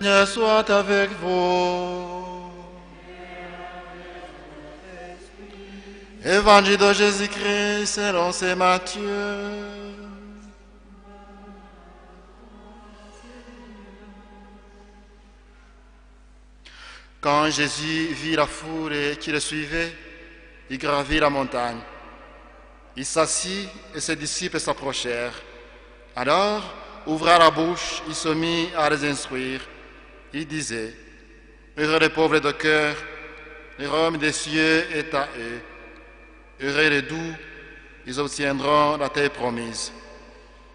Seigneur soit avec vous. Évangile de Jésus-Christ selon saint Matthieu. Quand Jésus vit la foule qui le suivait, il gravit la montagne. Il s'assit et ses disciples s'approchèrent. Alors, ouvrant la bouche, il se mit à les instruire. Il disait, « Heureux les pauvres de cœur, le royaume des cieux est à eux. Heureux les doux, ils obtiendront la terre promise.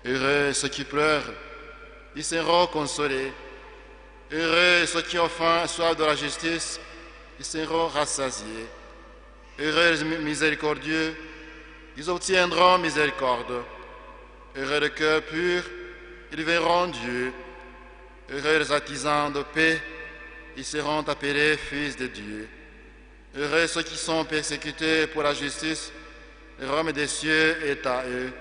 Heureux ceux qui pleurent, ils seront consolés. Heureux ceux qui ont faim et soif de la justice, ils seront rassasiés. Heureux les miséricordieux, ils obtiendront miséricorde. Heureux le cœur pur, ils verront Dieu. Heureux les artisans de paix, ils seront appelés fils de Dieu. Heureux ceux qui sont persécutés pour la justice, le royaume des cieux est à eux.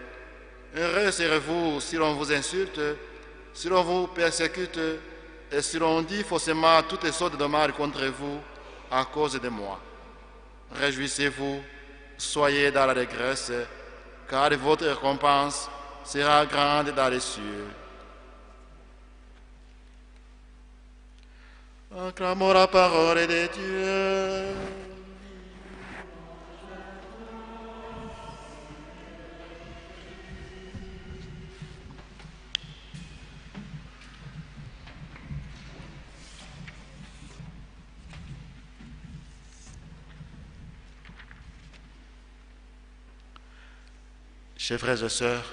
Heureux serez-vous si l'on vous insulte, si l'on vous persécute, et si l'on dit faussement toutes sortes de mal contre vous à cause de moi. Réjouissez-vous, soyez dans la dégresse, car votre récompense sera grande dans les cieux. Acclamons la parole de Dieu. Chers frères et sœurs,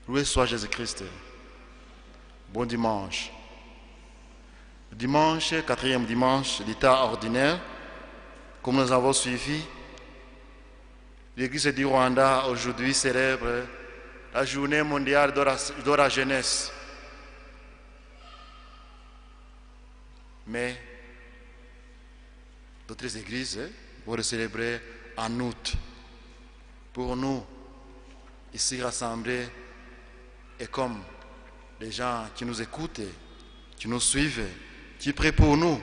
loué soit Jésus-Christ. Bon dimanche. Dimanche, quatrième dimanche d'état ordinaire, comme nous avons suivi, l'Église du Rwanda aujourd'hui célèbre la journée mondiale de la jeunesse. Mais d'autres églises vont le célébrer en août. Pour nous, ici rassemblés, et comme les gens qui nous écoutent, qui nous suivent, qui prient pour nous,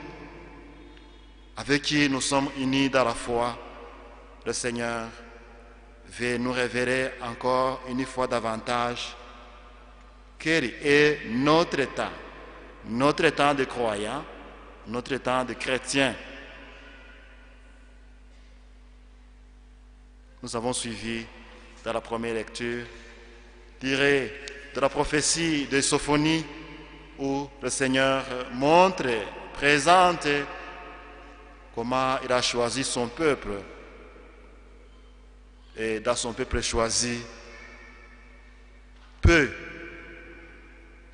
avec qui nous sommes unis dans la foi, le Seigneur veut nous révéler encore une fois davantage quel est notre temps de croyants, notre temps de chrétiens. Nous avons suivi dans la première lecture, tiré de la prophétie de Sophonie, où le Seigneur montre, présente comment il a choisi son peuple. Et dans son peuple choisi, peu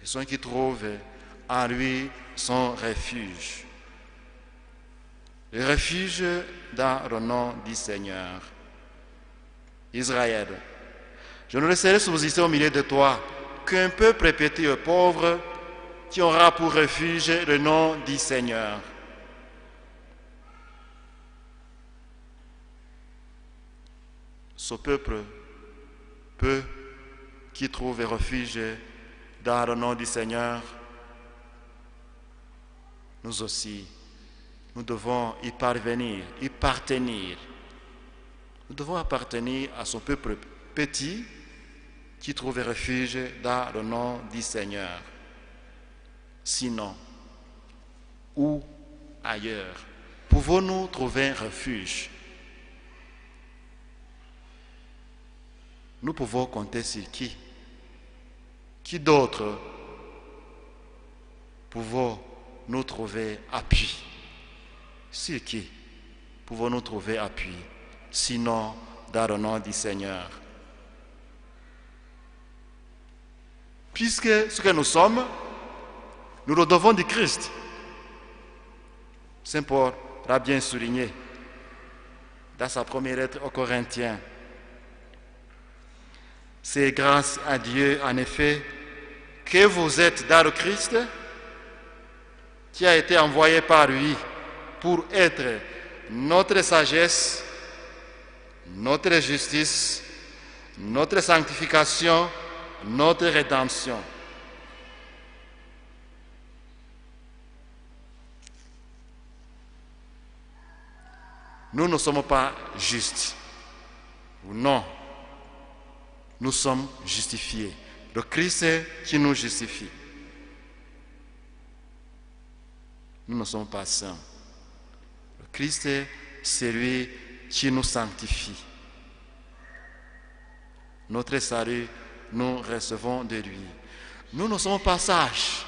sont qui trouvent en lui son refuge. Le refuge dans le nom du Seigneur. Israël, je ne laisserai subsister au milieu de toi qu'un peuple petit et pauvre qui aura pour refuge le nom du Seigneur. Ce peuple qui trouve refuge dans le nom du Seigneur, nous aussi, nous devons y parvenir, y appartenir. Nous devons appartenir à ce peuple petit qui trouve refuge dans le nom du Seigneur. Sinon, où ailleurs pouvons-nous trouver refuge? Nous pouvons compter sur qui? Qui d'autre pouvons-nous trouver appui? Sur qui pouvons-nous trouver appui? Sinon, dans le nom du Seigneur. Puisque ce que nous sommes, nous le devons du Christ. Saint Paul l'a bien souligné dans sa première lettre aux Corinthiens. C'est grâce à Dieu, en effet, que vous êtes dans le Christ, qui a été envoyé par lui pour être notre sagesse, notre justice, notre sanctification, notre rédemption. Nous ne sommes pas justes. Non. Nous sommes justifiés. Le Christ est qui nous justifie. Nous ne sommes pas saints. Le Christ est celui qui nous sanctifie. Notre salut, nous recevons de lui. Nous ne sommes pas sages.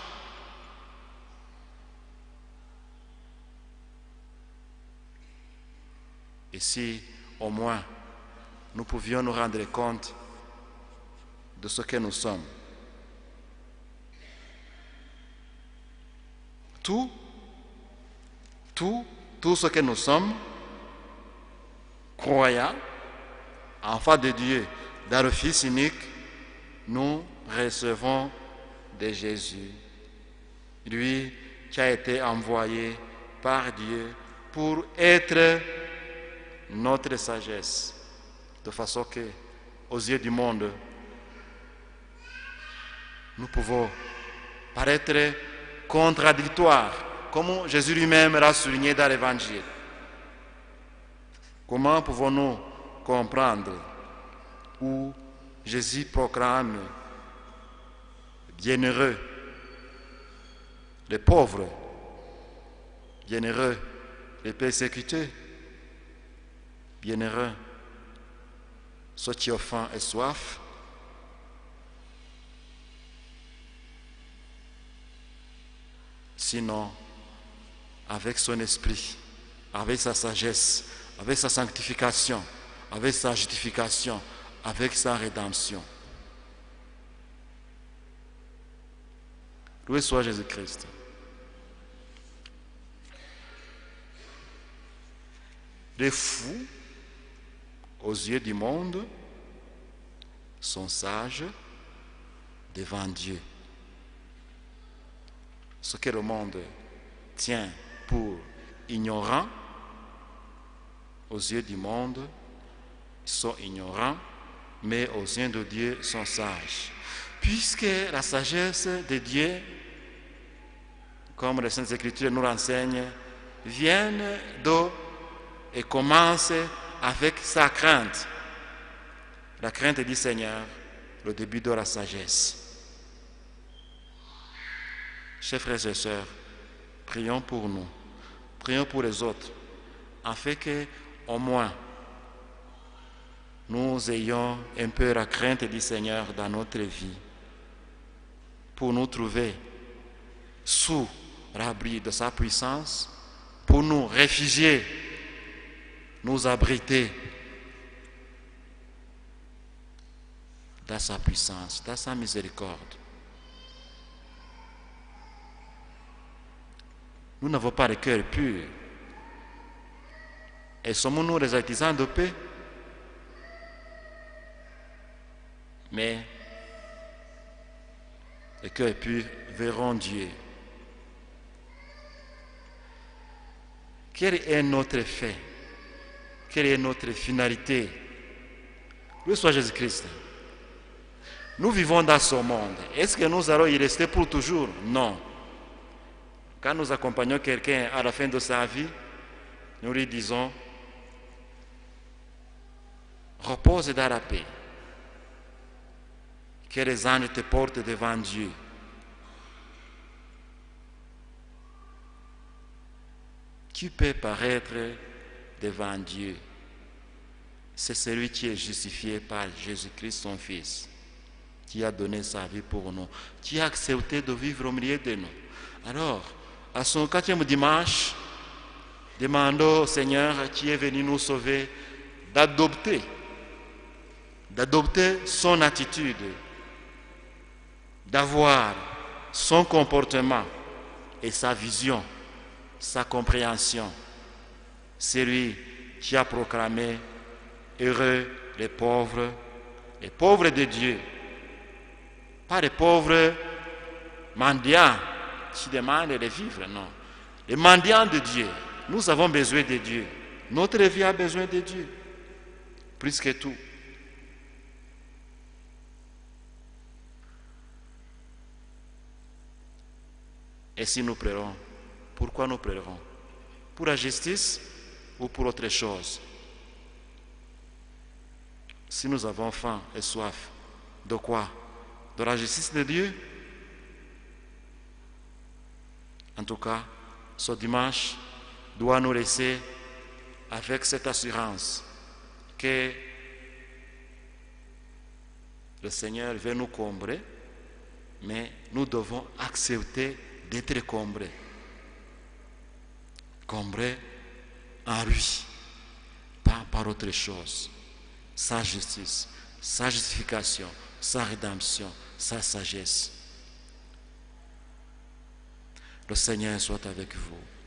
Et si au moins nous pouvions nous rendre compte de ce que nous sommes. Tout ce que nous sommes, croyants, enfants de Dieu, dans le Fils unique, nous recevons de Jésus. Lui qui a été envoyé par Dieu pour être notre sagesse, de façon que, aux yeux du monde, nous pouvons paraître contradictoires, comme Jésus lui-même l'a souligné dans l'Évangile. Comment pouvons-nous comprendre où Jésus proclame bienheureux les pauvres, bienheureux les persécutés, bienheureux ceux qui ont faim et soif, sinon avec son esprit, avec sa sagesse, avec sa sanctification, avec sa justification, avec sa rédemption. Loué soit Jésus-Christ. Les fous, aux yeux du monde, sont sages devant Dieu. Ce que le monde tient pour ignorant, aux yeux du monde, ils sont ignorants, mais aux yeux de Dieu, sont sages. Puisque la sagesse de Dieu, comme les Saintes Écritures nous renseignent, vient d'eau et commence avec sa crainte. La crainte du Seigneur, le début de la sagesse. Chers frères et sœurs, prions pour nous, prions pour les autres, afin que, au moins, nous ayons un peu la crainte du Seigneur dans notre vie, pour nous trouver sous l'abri de sa puissance, pour nous réfugier, nous abriter dans sa puissance, dans sa miséricorde. Nous n'avons pas le cœur pur. Et sommes-nous les artisans de paix? Mais les cœurs purs verront Dieu. Quel est notre fait? Quelle est notre finalité? Loué soit Jésus-Christ. Nous vivons dans ce monde. Est-ce que nous allons y rester pour toujours? Non. Quand nous accompagnons quelqu'un à la fin de sa vie, nous lui disons: repose dans la paix. Que les anges te portent devant Dieu. Qui peut paraître devant Dieu? C'est celui qui est justifié par Jésus-Christ, son Fils, qui a donné sa vie pour nous, qui a accepté de vivre au milieu de nous. Alors, à son 4e dimanche, demandons au Seigneur qui est venu nous sauver d'adopter son attitude, d'avoir son comportement et sa vision, sa compréhension. C'est lui qui a proclamé: heureux les pauvres de Dieu. Pas les pauvres mendiants qui demandent de vivre, non. Les mendiants de Dieu. Nous avons besoin de Dieu. Notre vie a besoin de Dieu. Plus que tout. Et si nous pleurons, pourquoi nous pleurons? Pour la justice? ou pour autre chose. Si nous avons faim et soif, de quoi? De la justice de Dieu? En tout cas, ce dimanche doit nous laisser avec cette assurance que le Seigneur veut nous combler, mais nous devons accepter d'être comblés. Comblés en lui, pas par autre chose. Sa justice, sa justification, sa rédemption, sa sagesse. Le Seigneur soit avec vous.